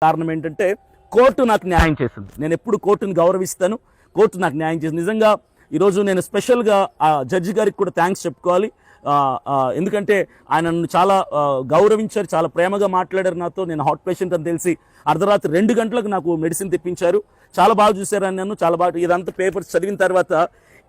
కారణం ఏంటంటే కోర్టు నాకు న్యాయం చేసింది. నేను ఎప్పుడు కోర్టుని గౌరవిస్తాను. కోర్టు నాకు న్యాయం చేసింది. నిజంగా ఈరోజు నేను స్పెషల్గా ఆ జడ్జి గారికి కూడా థ్యాంక్స్ చెప్పుకోవాలి. ఎందుకంటే ఆయన నన్ను చాలా గౌరవించారు, చాలా ప్రేమగా మాట్లాడారు నాతో. నేను హార్ట్ పేషెంట్ అని తెలిసి అర్ధరాత్రి 2 గంటలకు నాకు మెడిసిన్ తెప్పించారు. చాలా బాగా చూశారని నన్ను, చాలా బాగా ఇదంతా పేపర్స్ చదివిన తర్వాత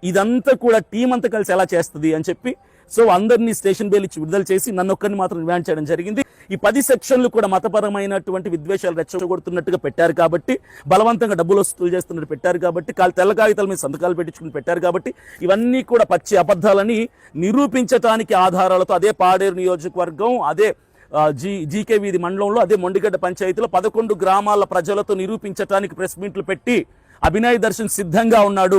ఇదంతా కూడా టీం అంతా కలిసి ఎలా చేస్తుంది అని చెప్పి సో అందరినీ స్టేషన్ బెయిల్ ఇచ్చి విడుదల చేసి నన్ను ఒక్కరిని మాత్రం రిమాండ్ చేయడం జరిగింది. ఈ 10 సెక్షన్లు కూడా మతపరమైనటువంటి విద్వేషాలు రెచ్చగొడుతున్నట్టుగా పెట్టారు కాబట్టి, బలవంతంగా డబ్బులు వసూలు చేస్తున్నట్టు పెట్టారు కాబట్టి, తెల్ల కాగితాల మీద సంతకాలు పెట్టించుకుని పెట్టారు కాబట్టి, ఇవన్నీ కూడా పచ్చి అబద్ధాలని నిరూపించడానికి ఆధారాలతో అదే పాడేరు నియోజకవర్గం, అదే జీకే వీధి మండలంలో, అదే మొండిగడ్డ పంచాయతీలో 11 గ్రామాల ప్రజలతో నిరూపించడానికి ప్రెస్ మీట్లు పెట్టి అభినయ్ దర్శన్ సిద్ధంగా ఉన్నాడు.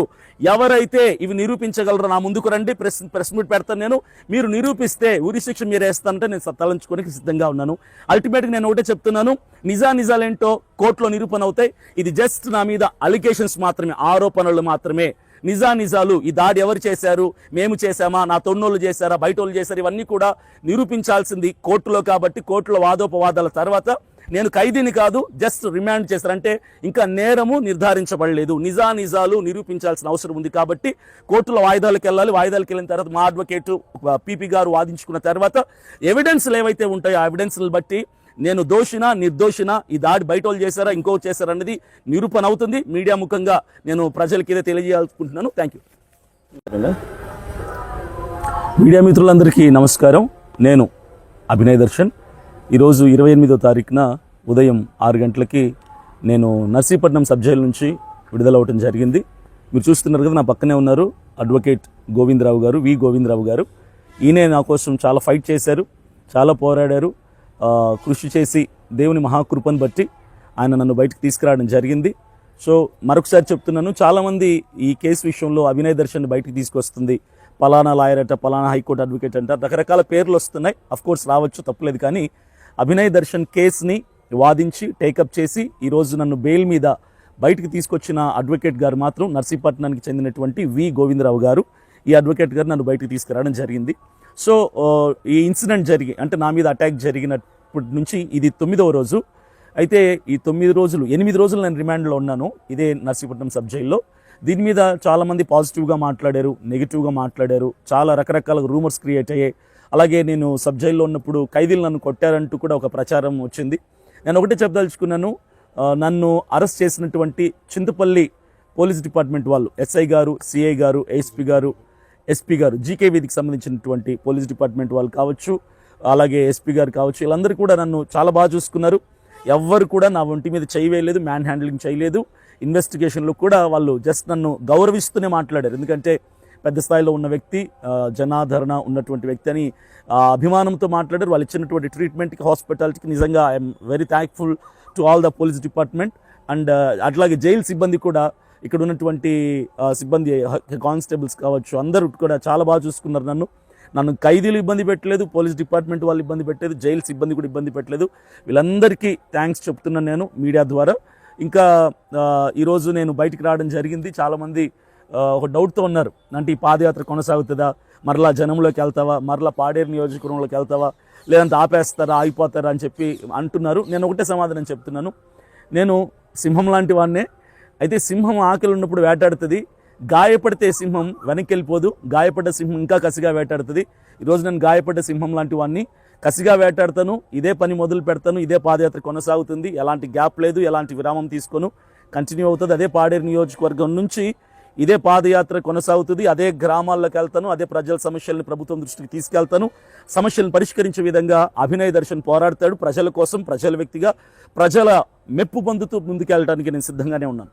ఎవరైతే ఇవి నిరూపించగలరో నా ముందుకు రండి, ప్రెస్ మీట్ పెడతాను నేను. మీరు నిరూపిస్తే ఉరి శిక్ష మీరు వేస్తానంటే నేను తలంచుకోనికి సిద్ధంగా ఉన్నాను. అల్టిమేట్గా నేను ఒకటే చెప్తున్నాను, నిజాలేంటో కోర్టులో నిరూపణ అవుతాయి. ఇది జస్ట్ నా మీద అలిగేషన్స్ మాత్రమే, ఆరోపణలు మాత్రమే. నిజాలు ఈ దాడి ఎవరు చేశారు, మేము చేశామా, నా తొన్నోళ్ళు చేశారా, బయటోళ్ళు చేశారు, ఇవన్నీ కూడా నిరూపించాల్సింది కోర్టులో. కాబట్టి కోర్టులో వాదోపవాదాల తర్వాత నేను ఖైదీని కాదు, జస్ట్ రిమాండ్ చేశారంటే ఇంకా నేరము నిర్ధారించబడలేదు. నిజాలు నిరూపించాల్సిన అవసరం ఉంది. కాబట్టి కోర్టులో వాయిదాలకు వెళ్ళాలి. వాయిదాలకు వెళ్ళిన తర్వాత మా అడ్వకేటు పీపీ గారు వాదించుకున్న తర్వాత ఎవిడెన్స్లు ఏవైతే ఉంటాయో ఆ ఎవిడెన్స్లు బట్టి నేను దోషినా నిర్దోషినా, ఈ దాడి బయటోళ్ళు చేశారా ఇంకో చేశారన్నది నిరూపణ అవుతుంది. మీడియా ముఖంగా నేను ప్రజలకి ఇదే తెలియజేయాలనుకుంటున్నాను. Thank you. మీడియా మిత్రులందరికీ నమస్కారం. నేను అభినయ్ దర్శన్. ఈరోజు 28వ తారీఖున ఉదయం 6 గంటలకి నేను నర్సీపట్నం సబ్ జైలు నుంచి విడుదలవటం జరిగింది. మీరు చూస్తున్నారు కదా, నా పక్కనే ఉన్నారు అడ్వకేట్ గోవిందరావు గారు, వి గోవిందరావు గారు. ఈయనే నా కోసం చాలా ఫైట్ చేశారు, చాలా పోరాడారు. కృషి చేసి దేవుని మహాకృపను బట్టి ఆయన నన్ను బయటకు తీసుకురావడం జరిగింది. సో మరొకసారి చెప్తున్నాను, చాలామంది ఈ కేసు విషయంలో అభినయ్ దర్శన్ బయటకు తీసుకొస్తుంది, పలానా లాయర్ అట, పలానా హైకోర్టు అడ్వకేట్ అంటారు, రకరకాల పేర్లు వస్తున్నాయి. అఫ్కోర్స్ రావచ్చు, తప్పులేదు. కానీ అభినయ్ దర్శన్ కేసుని వాదించి టేకప్ చేసి ఈరోజు నన్ను బెయిల్ మీద బయటకు తీసుకొచ్చిన అడ్వకేట్ గారు మాత్రం నర్సీపట్నానికి చెందినటువంటి వి గోవిందరావు గారు. ఈ అడ్వకేట్ గారు నన్ను బయటకు తీసుకురావడం జరిగింది. సో ఈ ఇన్సిడెంట్ జరిగి అంటే నా మీద అటాక్ జరిగినప్పటి నుంచి ఇది 9వ రోజు. అయితే ఈ 8 రోజులు నేను రిమాండ్లో ఉన్నాను ఇదే నర్సీపట్నం సబ్ జైల్లో. దీని మీద చాలామంది పాజిటివ్గా మాట్లాడారు, నెగిటివ్గా మాట్లాడారు, చాలా రకరకాల రూమర్స్ క్రియేట్ అయ్యాయి. అలాగే నేను సబ్ జైల్లో ఉన్నప్పుడు ఖైదీలు నన్ను కొట్టారంటూ కూడా ఒక ప్రచారం వచ్చింది. నేను ఒకటే చెప్పదలుచుకున్నాను, నన్ను అరెస్ట్ చేసినటువంటి చింతపల్లి పోలీస్ డిపార్ట్మెంట్ వాళ్ళు, ఎస్ఐ గారు, సిఐ గారు, ఏఎస్పీ గారు, ఎస్పీ గారు, జీకే వీధికి సంబంధించినటువంటి పోలీస్ డిపార్ట్మెంట్ వాళ్ళు కావచ్చు, అలాగే ఎస్పీ గారు కావచ్చు, వీళ్ళందరూ కూడా నన్ను చాలా బాగా చూసుకున్నారు. ఎవ్వరు కూడా నా ఒంటి మీద చేయలేదు, మ్యాన్ హ్యాండ్లింగ్ చేయలేదు. ఇన్వెస్టిగేషన్లో కూడా వాళ్ళు జస్ట్ నన్ను గౌరవిస్తూనే మాట్లాడారు. ఎందుకంటే పెద్ద స్థాయిలో ఉన్న వ్యక్తి, జనాదరణ ఉన్నటువంటి వ్యక్తి అని అభిమానంతో మాట్లాడారు. వాళ్ళు ఇచ్చినటువంటి ట్రీట్మెంట్కి, హాస్పిటాలిటీకి నిజంగా I'm very thankful to all the police department. And అట్లాగే జైలు సిబ్బంది కూడా, ఇక్కడ ఉన్నటువంటి సిబ్బంది, కానిస్టేబుల్స్ కావచ్చు, అందరూ కూడా చాలా బాగా చూసుకున్నారు నన్ను ఖైదీలు ఇబ్బంది పెట్టలేదు, పోలీస్ డిపార్ట్మెంట్ వాళ్ళు ఇబ్బంది పెట్టలేదు, జైలు సిబ్బంది కూడా ఇబ్బంది పెట్టలేదు. వీళ్ళందరికీ థ్యాంక్స్ చెప్తున్నాను నేను మీడియా ద్వారా. ఇంకా ఈరోజు నేను బయటికి రావడం జరిగింది. చాలామంది ఒక డౌట్తో ఉన్నారు, అంటే ఈ పాదయాత్ర కొనసాగుతుందా, మరలా జనంలోకి వెళ్తావా, మరలా పాడేరు నియోజకవర్గంలోకి వెళ్తావా, లేదంటే ఆపేస్తారా, ఆగిపోతారా అని చెప్పి అంటున్నారు. నేను ఒకటే సమాధానం చెప్తున్నాను, నేను సింహం లాంటి వాడినే. అయితే సింహం ఆకలి ఉన్నప్పుడు వేటాడుతుంది, గాయపడితే సింహం వెనక్కి వెళ్ళిపోదు, గాయపడ్డ సింహం ఇంకా కసిగా వేటాడుతుంది. ఈరోజు నేను గాయపడ్డ సింహం లాంటి వాడిని, కసిగా వేటాడతాను, ఇదే పని మొదలు పెడతాను, ఇదే పాదయాత్ర కొనసాగుతుంది, ఎలాంటి గ్యాప్ లేదు, ఎలాంటి విరామం తీసుకోను, కంటిన్యూ అవుతుంది. అదే పాడేరు నియోజకవర్గం నుంచి ఇదే పాదయాత్ర కొనసాగుతుంది, అదే గ్రామాల్లోకి వెళ్తాను, అదే ప్రజల సమస్యలను ప్రభుత్వం దృష్టికి తీసుకెళ్తాను. సమస్యలను పరిష్కరించే విధంగా అభినయ్ దర్శన్ పోరాడతాడు. ప్రజల కోసం, ప్రజల వ్యక్తిగా, ప్రజల మెప్పు పొందుతూ ముందుకెళ్ళడానికి నేను సిద్ధంగానే ఉన్నాను.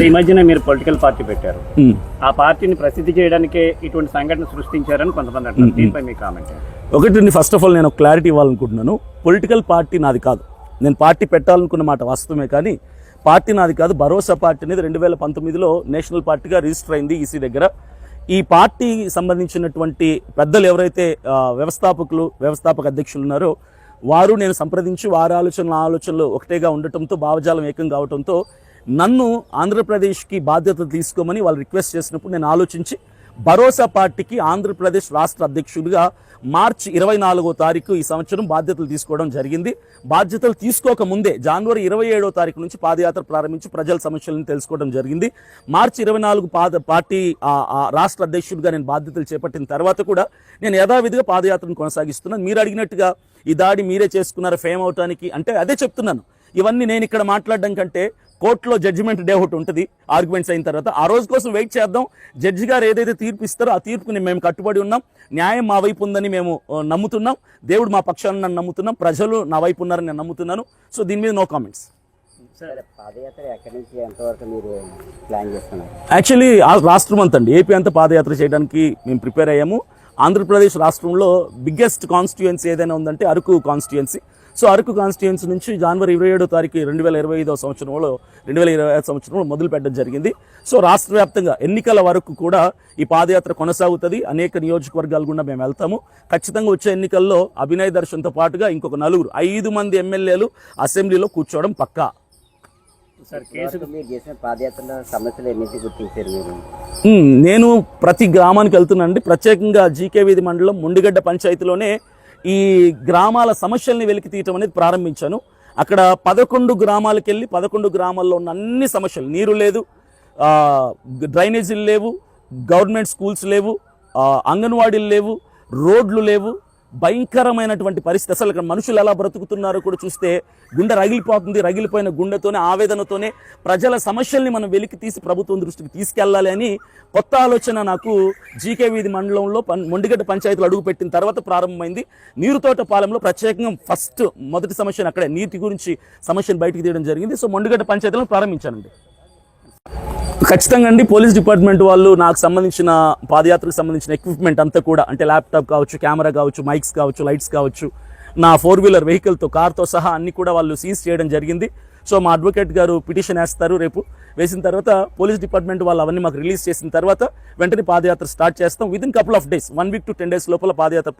ఈ మధ్యన మీరు పొలిటికల్ పార్టీ పెట్టారు, ఆ పార్టీని ప్రసిద్ధి చేయడానికే ఇటువంటి సంఘటన సృష్టించారని కొంతమంది అంటారు. దీనిపై మీ కామెంట్? ఒకటి, ఫస్ట్ ఆఫ్ ఆల్ నేను క్లారిటీ ఇవ్వాలనుకుంటున్నాను. పొలిటికల్ పార్టీ నాది కాదు. నేను పార్టీ పెట్టాలనుకున్న మాట వాస్తవమే, కానీ పార్టీ నాది కాదు. భరోసా పార్టీ అనేది 2019లో నేషనల్ పార్టీగా రిజిస్టర్ అయింది ఈసీ దగ్గర. ఈ పార్టీకి సంబంధించినటువంటి పెద్దలు ఎవరైతే వ్యవస్థాపక అధ్యక్షులు ఉన్నారో వారు నేను సంప్రదించి వారి ఆలోచనలు ఒకటేగా ఉండటంతో, భావజాలం ఏకం కావడంతో నన్ను ఆంధ్రప్రదేశ్కి బాధ్యత తీసుకోమని వాళ్ళు రిక్వెస్ట్ చేసినప్పుడు నేను ఆలోచించి భరోసా పార్టీకి ఆంధ్రప్రదేశ్ రాష్ట్ర అధ్యక్షుడిగా మార్చి 24వ తారీఖు ఈ సంవత్సరం బాధ్యతలు తీసుకోవడం జరిగింది. బాధ్యతలు తీసుకోక ముందే జనవరి 27వ తారీఖు నుంచి పాదయాత్ర ప్రారంభించి ప్రజల సమస్యలను తెలుసుకోవడం జరిగింది. మార్చి 24 పార్టీ రాష్ట్ర అధ్యక్షుడిగా నేను బాధ్యతలు చేపట్టిన తర్వాత కూడా నేను యథావిధిగా పాదయాత్రను కొనసాగిస్తున్నాను. మీరు అడిగినట్టుగా ఈ దాడి మీరే చేసుకున్నారు ఫేమ్ అవటానికి అంటే అదే చెప్తున్నాను. ఇవన్నీ నేను ఇక్కడ మాట్లాడడం కంటే కోర్టులో జడ్జిమెంట్ డే ఒకటి ఉంటుంది, ఆర్గ్యుమెంట్స్ అయిన తర్వాత ఆ రోజు కోసం వెయిట్ చేద్దాం. జడ్జి గారు ఏదైతే తీర్పు ఇస్తారో ఆ తీర్పుని మేము కట్టుబడి ఉన్నాం. న్యాయం మా వైపు ఉందని మేము నమ్ముతున్నాం. దేవుడు మా పక్షాన్ని నన్ను నమ్ముతున్నాం. ప్రజలు నా వైపు ఉన్నారని నేను నమ్ముతున్నాను. సో దీని మీద నో కామెంట్స్. పాదయాత్ర ఎక్కడి నుంచి ఎంతవరకు మీరు ప్లాన్ చేస్తున్నారు? యాక్చువల్లీ రాష్ట్రం అంతా అండి, ఏపీ అంతా పాదయాత్ర చేయడానికి మేము ప్రిపేర్ అయ్యాము. ఆంధ్రప్రదేశ్ రాష్ట్రంలో బిగ్గెస్ట్ కాన్స్టిట్యుయెన్సీ ఏదైనా ఉందంటే Araku constituency. So Araku constituency నుంచి జనవరి 27వ తారీఖు 2025 సంవత్సరంలో మొదలు పెట్టడం జరిగింది. సో రాష్ట్ర వ్యాప్తంగా ఎన్నికల వరకు కూడా ఈ పాదయాత్ర కొనసాగుతుంది. అనేక నియోజకవర్గాలు గుండా మేము వెళ్తాము. ఖచ్చితంగా వచ్చే ఎన్నికల్లో అభినయ్ దర్శన్తో పాటుగా ఇంకొక 5 మంది ఎమ్మెల్యేలు అసెంబ్లీలో కూర్చోవడం పక్కా. సార్ కేసు మీరు చేసిన పాదయాత్రలో సమస్యలు ఎన్నింటి గుర్తించారు మీరు? నేను ప్రతి గ్రామానికి వెళ్తున్నానండి. ప్రత్యేకంగా జీకే వీధి మండలం ముండిగడ్డ పంచాయతీలోనే ఈ గ్రామాల సమస్యల్ని వెలికి తీయటం అనేది ప్రారంభించాను. అక్కడ 11 గ్రామాలకు వెళ్ళి 11 గ్రామాల్లో ఉన్న అన్ని సమస్యలు, నీరు లేదు, డ్రైనేజీలు లేవు, గవర్నమెంట్ స్కూల్స్ లేవు, అంగన్వాడీలు లేవు, రోడ్లు లేవు, భయంకరమైనటువంటి పరిస్థితి. అసలు ఇక్కడ మనుషులు ఎలా బ్రతుకుతున్నారో కూడా చూస్తే గుండె రగిలిపోతుంది. రగిలిపోయిన గుండెతోనే ఆవేదనతోనే ప్రజల సమస్యల్ని మనం వెలికి తీసి ప్రభుత్వం దృష్టికి తీసుకెళ్లాలి అని కొత్త ఆలోచన నాకు జీకే వీధి మండలంలో మొండిగడ్డ పంచాయతీలు అడుగుపెట్టిన తర్వాత ప్రారంభమైంది. నీరుతోటపాలెంలో ప్రత్యేకంగా మొదటి సమస్యను అక్కడే నీటి గురించి సమస్యను బయటకు తీయడం జరిగింది. సో మొండిగడ్డ పంచాయతీలను ప్రారంభించానండి. ఖచ్చితంగా అండి, పోలీస్ డిపార్ట్మెంట్ వాళ్ళు నాకు సంబంధించిన పాదయాత్రకు సంబంధించిన ఎక్విప్మెంట్ అంతా కూడా అంటే ల్యాప్టాప్ కావచ్చు, కెమెరా కావచ్చు, మైక్స్ కావచ్చు, లైట్స్ కావచ్చు, నా 4-వీలర్ వెహికల్తో కార్తో సహా అన్ని కూడా వాళ్ళు సీజ్ చేయడం జరిగింది. సో మా అడ్వకేట్ గారు పిటిషన్ వేస్తారు. రేపు వేసిన తర్వాత పోలీస్ డిపార్ట్మెంట్ వాళ్ళు అవన్నీ మాకు రిలీజ్ చేసిన తర్వాత వెంటనే పాదయాత్ర స్టార్ట్ చేస్తాం. Within couple of days, 1 week to 10 days లోపల పాదయాత్ర